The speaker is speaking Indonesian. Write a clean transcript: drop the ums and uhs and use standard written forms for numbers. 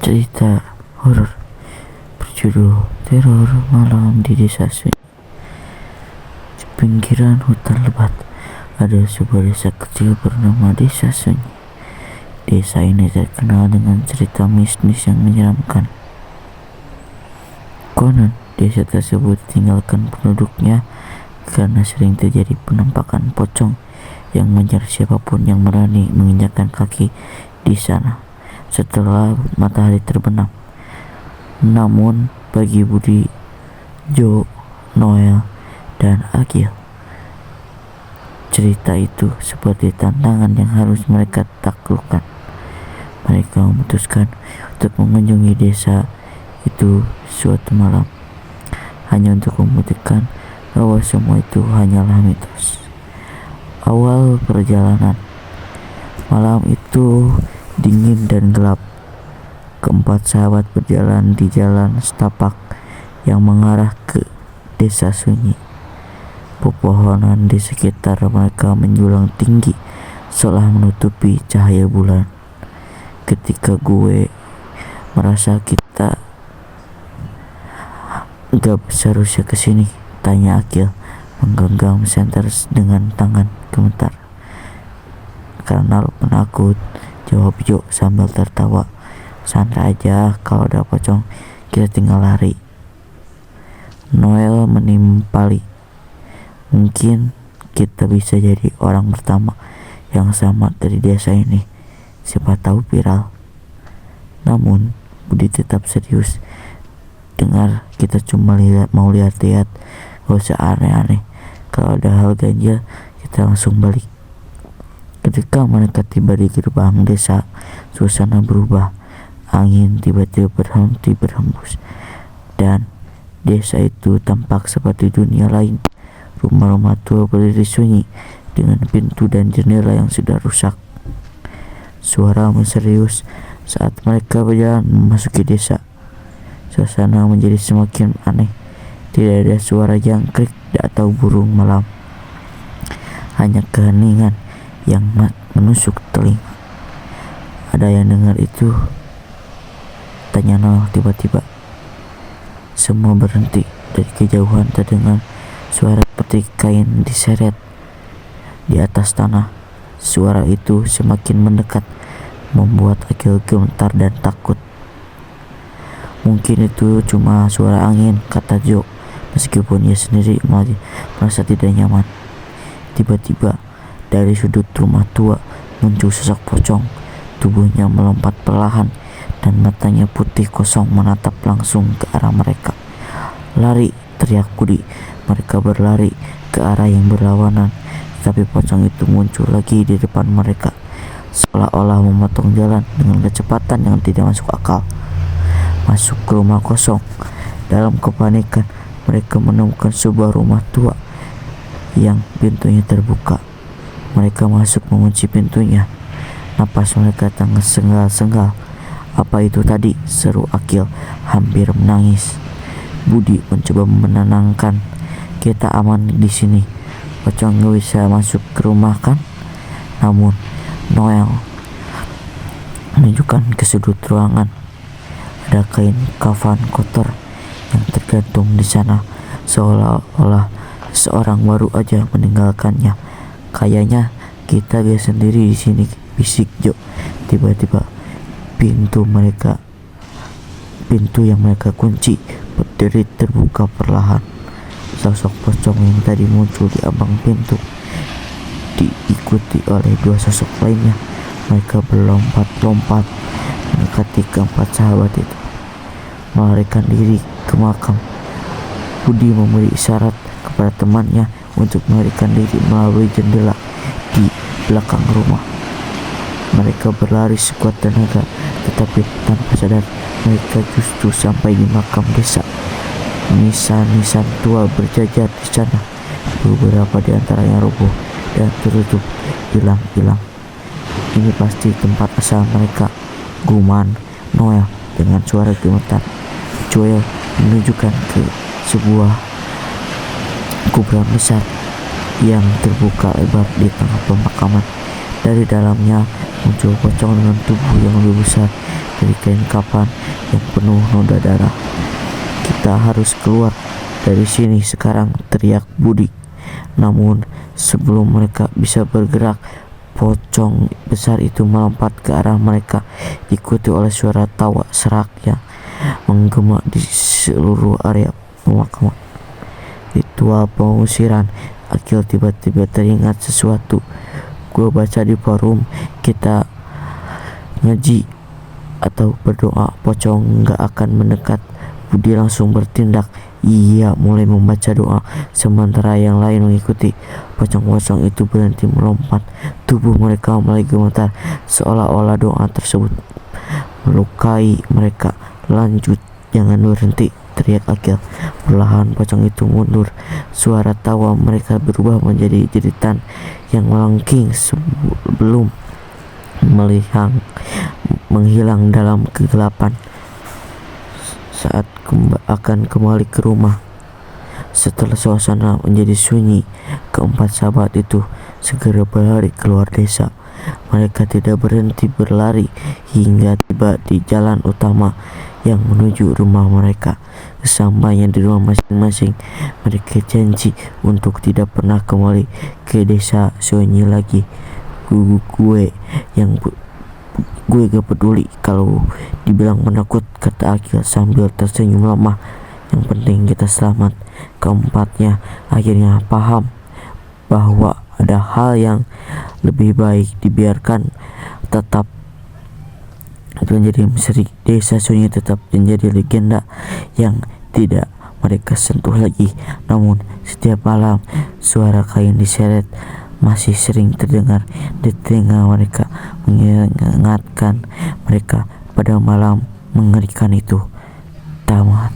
cerita horor berjudul Teror Malam di Desa Sunyi. Di pinggiran hutan lebat ada sebuah desa kecil bernama Desa Sunyi. Desa ini terkenal dengan cerita mistis yang menyeramkan. Konon, desa tersebut ditinggalkan penduduknya karena sering terjadi penampakan pocong yang mengejar siapapun yang berani menginjakkan kaki di sana setelah matahari terbenam. Namun bagi Budi, Joe, Noel, dan Agil, cerita itu seperti tantangan yang harus mereka taklukkan. Mereka memutuskan untuk mengunjungi desa itu suatu malam, hanya untuk membuktikan bahwa semua itu hanyalah mitos. Awal perjalanan malam itu dingin dan gelap. Keempat sahabat berjalan di jalan setapak yang mengarah ke Desa Sunyi. Pepohonan di sekitar mereka menjulang tinggi seolah menutupi cahaya bulan. Ketika gue merasa kita gak seharusnya kesini, tanya Akil menggenggam senter dengan tangan gemetar. Karena lo penakut, jawab Jo sambil tertawa. Santai aja, kalau ada pocong kita tinggal lari. Noel menimpali. Mungkin kita bisa jadi orang pertama yang selamat dari desa ini. Siapa tahu viral. Namun Budi tetap serius. Dengar, kita cuma mau lihat-lihat, gak usah aneh-aneh. Kalau ada hal ganjil kita langsung balik. Ketika mereka tiba di gerbang desa, suasana berubah. Angin tiba-tiba berhenti berhembus, dan desa itu tampak seperti dunia lain. Rumah-rumah tua berdiri sunyi dengan pintu dan jendela yang sudah rusak. Suara misterius saat mereka berjalan memasuki desa. Suasana menjadi semakin aneh. Tidak ada suara jangkrik atau burung malam, hanya keheningan yang menusuk telinga. Ada yang dengar itu? Tanya Noel tiba-tiba. Semua berhenti. Dari kejauhan terdengar suara seperti kain diseret di atas tanah. Suara itu semakin mendekat, membuat Akil gemetar dan takut. Mungkin itu cuma suara angin, kata Joe, meskipun ia sendiri merasa tidak nyaman. Tiba-tiba dari sudut rumah tua muncul sosok pocong. Tubuhnya melompat perlahan dan matanya putih kosong menatap langsung ke arah mereka. Lari, teriak Budi. Mereka berlari ke arah yang berlawanan, tapi pocong itu muncul lagi di depan mereka, seolah-olah memotong jalan dengan kecepatan yang tidak masuk akal. Masuk ke rumah kosong. Dalam kepanikan, mereka menemukan sebuah rumah tua yang pintunya terbuka. Mereka masuk mengunci pintunya. Napas mereka tersengal-sengal. Apa itu tadi? Seru Akil hampir menangis. Budi mencoba menenangkan. Kita aman di sini. Pocong gak bisa masuk ke rumah kan? Namun Noel menunjukkan ke sudut ruangan. Ada kain kafan kotor yang tergantung di sana, seolah-olah seorang baru aja meninggalkannya. Kayaknya kita gak sendiri di sini, bisik Jo. Tiba-tiba pintu yang mereka kunci berdiri terbuka perlahan. Sosok pocong yang tadi muncul di ambang pintu diikuti oleh dua sosok lainnya. Mereka berlompat-lompat mendekati keempat sahabat itu, melarikan diri ke makam. Budi memberi isyarat kepada temannya untuk melarikan diri melalui jendela di belakang rumah. Mereka berlari sekuat tenaga, tetapi tanpa sadar mereka justru sampai di makam desa. Nisan-nisan tua berjajar di sana. Beberapa di antaranya roboh dan tertutup, hilang-hilang. Ini pasti tempat asal mereka, guman Noel dengan suara gemetar. Joel menunjukkan ke sebuah kuburan besar yang terbuka lebar di tengah pemakaman. Dari dalamnya muncul pocong dengan tubuh yang lebih besar dari kain kapan yang penuh noda darah. "Kita harus keluar dari sini sekarang," teriak Budi. Namun sebelum mereka bisa bergerak, pocong besar itu melompat ke arah mereka, diikuti oleh suara tawa serak yang menggema di seluruh area pemakaman. Ritual pengusiran. Akil tiba-tiba teringat sesuatu. Gue baca di forum kita ngaji atau berdoa, pocong nggak akan mendekat. Budi langsung bertindak. Ia mulai membaca doa, sementara yang lain mengikuti. Pocong-pocong itu berhenti melompat. Tubuh mereka mulai gemetar, seolah-olah doa tersebut melukai mereka. "Lanjut, jangan berhenti," teriak Akil. Perlahan pocong itu mundur. Suara tawa mereka berubah menjadi jeritan yang melengking sebelum menghilang dalam kegelapan. Saat akan kembali ke rumah, setelah suasana menjadi sunyi, keempat sahabat itu segera berlari keluar desa. Mereka tidak berhenti berlari hingga tiba di jalan utama yang menuju rumah mereka. Sesampainya di rumah masing-masing, mereka janji untuk tidak pernah kembali ke desa sunyi lagi. Gue gak peduli kalau dibilang menakut," kata Akil sambil tersenyum lemah. "Yang penting kita selamat." Keempatnya akhirnya paham bahwa ada hal yang lebih baik dibiarkan tetap menjadi misteri. Desa sunyi tetap menjadi legenda yang tidak mereka sentuh lagi. Namun setiap malam suara kain diseret masih sering terdengar di telinga mereka, mengingatkan mereka pada malam mengerikan itu. Tamat.